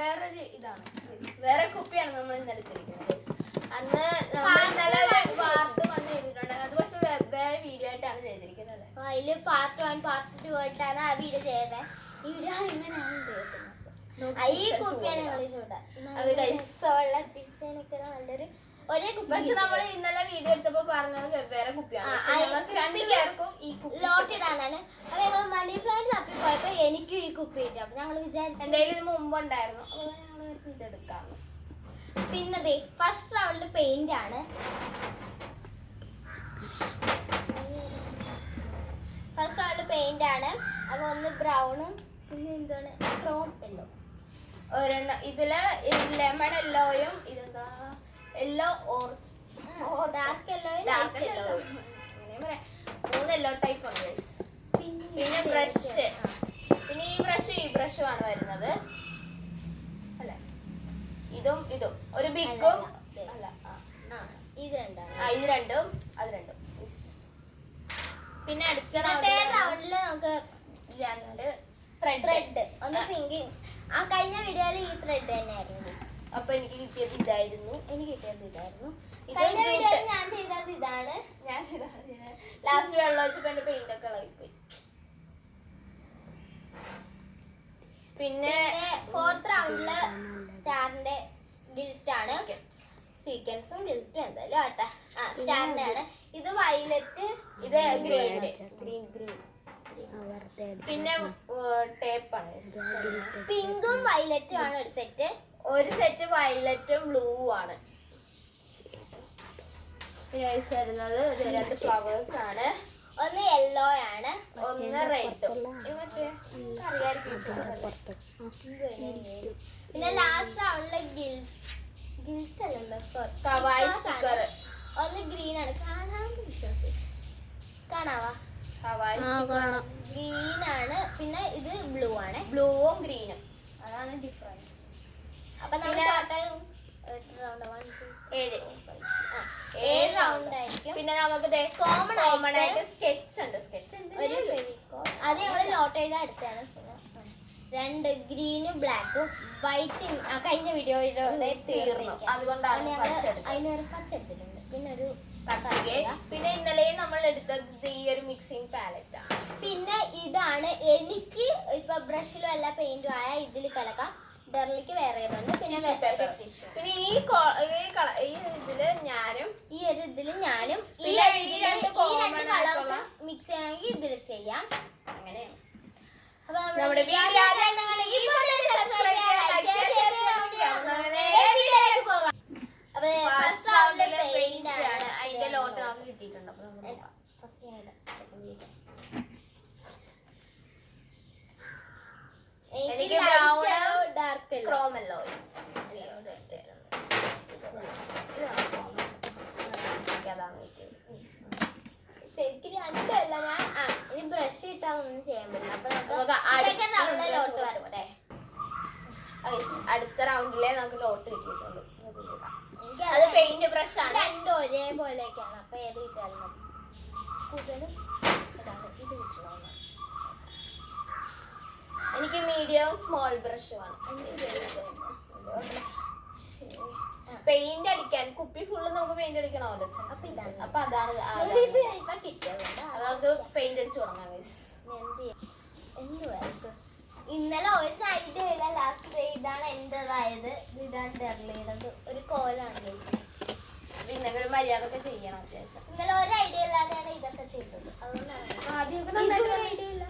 വേറൊരു ഇതാണ്, വേറെ കുപ്പിയാണ് നമ്മൾ ഇന്ന് എടുത്തിരിക്കുന്നത്. അന്ന് നമ്മൾ ഇന്നലെ പാർട്ട് 1 ചെയ്തിട്ടുണ്ട്, അത് പക്ഷെ വേറെ വീഡിയോ ആയിട്ടാണ് ചെയ്തിരിക്കുന്നത്. അതില് പാർട്ട് 1 പാർട്ട് 2 ആയിട്ടാണ് ആ വീഡിയോ ചെയ്തത്. ഈ വീഡിയോ ഇങ്ങനെയാണ് ചെയ്തത്. ഈ കുപ്പിയാണ് ഞങ്ങൾ ഇഷ്ടപ്പെട്ട ഡിസൈൻ ഒക്കെ നല്ലൊരു ഒരേ കുപ്പി. പക്ഷെ നമ്മൾ ഇന്നലെ വീഡിയോ എടുത്തപ്പോ പറഞ്ഞത് വെവ്വേറെ കുപ്പിയാണ്. രണ്ടുപേർക്കും ഈ കുപ്പി ലോട്ട് ഇടാനാണ്. അപ്പൊ ഞങ്ങൾ മണി പ്ലാന്റ് തപ്പിപ്പോയപ്പോ എനിക്കും ഈ കുപ്പി കിട്ടി. അപ്പൊ ഞങ്ങൾ വിചാരിച്ചു എന്തായാലും ഇത് മുമ്പുണ്ടായിരുന്നു, അപ്പൊ ഞങ്ങൾ ഇതെടുക്കാം. പിന്നെ ഫസ്റ്റ് റൗണ്ടില് പെയിന്റ് ആണ്. ഫസ്റ്റ് റൗണ്ടില് പെയിന്റ് ആണ്. അപ്പൊ ഒന്ന് ബ്രൗണും പിന്നെ എന്താണ് ക്രോം യെല്ലോ. ഒരെണ്ണം ഇതില് ലെമൺ യെല്ലോയും ഇതെന്താ യെല്ലോ ഡാർക്ക് യെല്ലോയും ഡാർക്ക് യെല്ലോയും അങ്ങനെ പറയാം. 3 യെല്ലോ ടൈപ്പ് ഉണ്ട്. പിന്നെ ബ്രഷ്, പിന്നെ ഈ ബ്രഷുമാണ് വരുന്നത് അല്ലെ. ഇതും ഒരു ബിഗും അല്ല, ഇത് രണ്ടാണ്. ഇത് രണ്ടും അത് രണ്ടും. പിന്നെ അടുത്ത റൗണ്ടില് നമുക്ക് 2 ത്രെഡ്. ഒന്ന് പിങ്ക്. ആ കഴിഞ്ഞ വീഡിയോയില് ഈ ത്രെഡ് തന്നെയായിരുന്നു. അപ്പൊ എനിക്ക് കിട്ടിയത് ഇതായിരുന്നു. കഴിഞ്ഞ വീഡിയോയിൽ ഞാൻ ചെയ്തത് ഇതാണ്. ലാസ്റ്റ് വെള്ളം വെച്ചപ്പോ എന്റെ പെയിന്റ് ഒക്കെ ഇളകിപ്പോയി. പിന്നെ 4th റൗണ്ടില് സ്റ്റാറിന്റെ ഗിൽറ്റ് ആണ്. സ്വീക്കൻസും ഗിൽറ്റും എന്തായാലും ആട്ടെ. സ്റ്റാറിന്റെ ആണ്. ഇത് വയലറ്റ്, ഇത് ഗ്രീൻ. പിന്നെ ടേപ്പാണ്. പിങ്കും വയലറ്റും ആണ് ഒരു സെറ്റ് വയലറ്റും ബ്ലൂ ആണ് വരുന്നത്. 2 ഫ്ലവേഴ്സ് ആണ്. ഒന്ന് യെല്ലോ ആണ്, ഒന്ന് റെഡും. പിന്നെ ലാസ്റ്റ് റൗണ്ടില് ഗിൽറ്റ് അല്ലല്ലോ, കവായി സ്റ്റിക്കർ. ഒന്ന് ഗ്രീൻ ആണ്. കാണാവാ ഗ്രീൻ ആണ്. പിന്നെ ഇത് ബ്ലൂ ആണ്. ബ്ലൂവും ഗ്രീനും, അതാണ് ഡിഫറൻസ്. അപ്പൊ നമ്മൾ ഏഴ് റൗണ്ട് ആയിരിക്കും. പിന്നെ നമുക്ക് കോമൺ ആയിട്ട് സ്കെച്ച് ഉണ്ട്. അത് ഞങ്ങൾ ലോട്ട് ചെയ്താൽ അടുത്താണ്. 2 ഗ്രീനും ബ്ലാക്കും വൈറ്റും കഴിഞ്ഞ വീഡിയോയിലൂടെ തീർന്നു. അതുകൊണ്ടാണ് അതിന് ഒരു പച്ച എടുത്തിട്ടുണ്ട്. പിന്നെ ഒരു പിന്നെ ഇന്നലെ നമ്മൾ എടുത്തത് ഈ ഒരു മിക്സിംഗ് പാലറ്റ് ആണ്. പിന്നെ ഇതാണ് എനിക്ക് ഇപ്പൊ ബ്രഷിലും എല്ലാ പെയിന്റും ആയ ഇതിൽ കലക്കാം. ഡെർലിക്ക് വേറെ ഇതുണ്ട്. പിന്നെ പിന്നെ ഈ ഇതില് ഞാനും ഈ ഒരു ഇതില് ഞാനും ഈ 2 കളേഴ്സ് മിക്സ് ചെയ്യണമെങ്കിൽ ഇതിൽ ചെയ്യാം. അങ്ങനെയാണ്. അപ്പൊ നമ്മുടെ വീഡിയോ അപ്പൊ ഫസ്റ്റ് റൗണ്ടിലെ പെയിന്റ് ആണ്. അതിന്റെ ലോട്ട് നമുക്ക് കിട്ടിയിട്ടുണ്ട്. എനിക്ക് ബ്രൗൺ ഡാർക്ക് ക്രോം യെല്ലോ. ശരിക്കും രണ്ടല്ല. ഞാൻ ഇനി ബ്രഷ് ഇട്ടാതൊന്നും ചെയ്യാൻ പറ്റില്ല. അപ്പൊ നമുക്ക് ലോട്ട് വരട്ടെ. അടുത്ത റൗണ്ടിലെ നമുക്ക് ലോട്ട് കിട്ടിയിട്ടുണ്ട്. അത് പെയിന്റ് ബ്രഷ് ആണ്. രണ്ടും ഒരേപോലെയൊക്കെയാണ്. അപ്പൊ ഏത് കിട്ടിയാലും മതി. കൂടുതലും ഇത് കിട്ടണം. എനിക്ക് മീഡിയം സ്മോൾ ബ്രഷ് വേണം. പെയിന്റ് അടിക്കാൻ കുപ്പി ഫുള്ള് നമുക്ക് പെയിന്റ് അടിക്കണമല്ലോ. അപ്പൊ അതാണ് നമുക്ക് പെയിന്റ് അടിച്ചു തുടങ്ങാം. എന്തുവായിരിക്കും ഇന്നലെ ഒരു ഐഡിയ ഇല്ല. ലാസ്റ്റ് ഇതാണ് എന്റേതായത്. ഇതാണ് ഡെർലിയുടേത്. ഒരു കോലാണ്. പിന്നെ ഒരു മര്യാദ ഒക്കെ ചെയ്യണം അത്യാവശ്യം. ഇന്നലെ ഒരു ഐഡിയ ഇല്ലാതെയാണ് ഇതൊക്കെ ചെയ്തത്. അതുകൊണ്ടാണ് ഐഡിയ ഇല്ല.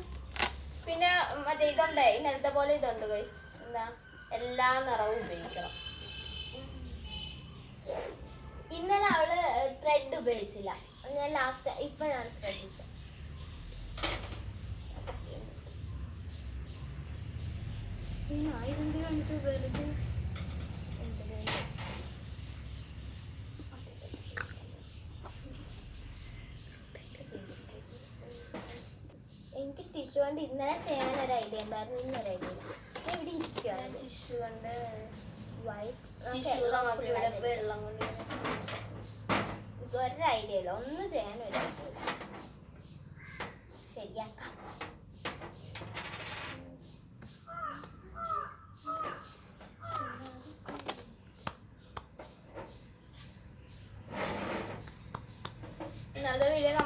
പിന്നെ മറ്റേ ഇതുണ്ട്, ഇന്നലത്തെ പോലെ ഇതുണ്ട് ഗൈസ്. എന്താ, എല്ലാ നിറവും ഉപയോഗിക്കണം. ഇന്നലെ അവള് ത്രെഡ് ഉപയോഗിച്ചില്ല. ഞാൻ ലാസ്റ്റ് ഇപ്പോഴാണ് ശ്രദ്ധിച്ചത്. എനിക്ക് ടിഷ്യൂ കൊണ്ട് ഇന്നലെ ചെയ്യാൻ ഒരു ഐഡിയ ഉണ്ടായിരുന്നു. ഇന്നൊരു ഐഡിയ ഇവിടെ ഇരിക്കുകയാണ്. ടിഷ്യൂ കൊണ്ട് വൈറ്റ് വെള്ളം കൊണ്ട് ഇതൊരു ഐഡിയ ഇല്ല. ഒന്നും ചെയ്യാൻ ഒരു ഐഡിയ ഇല്ല. ശരിയാക്കാം. ഇന്നത്തെ വീഡിയോ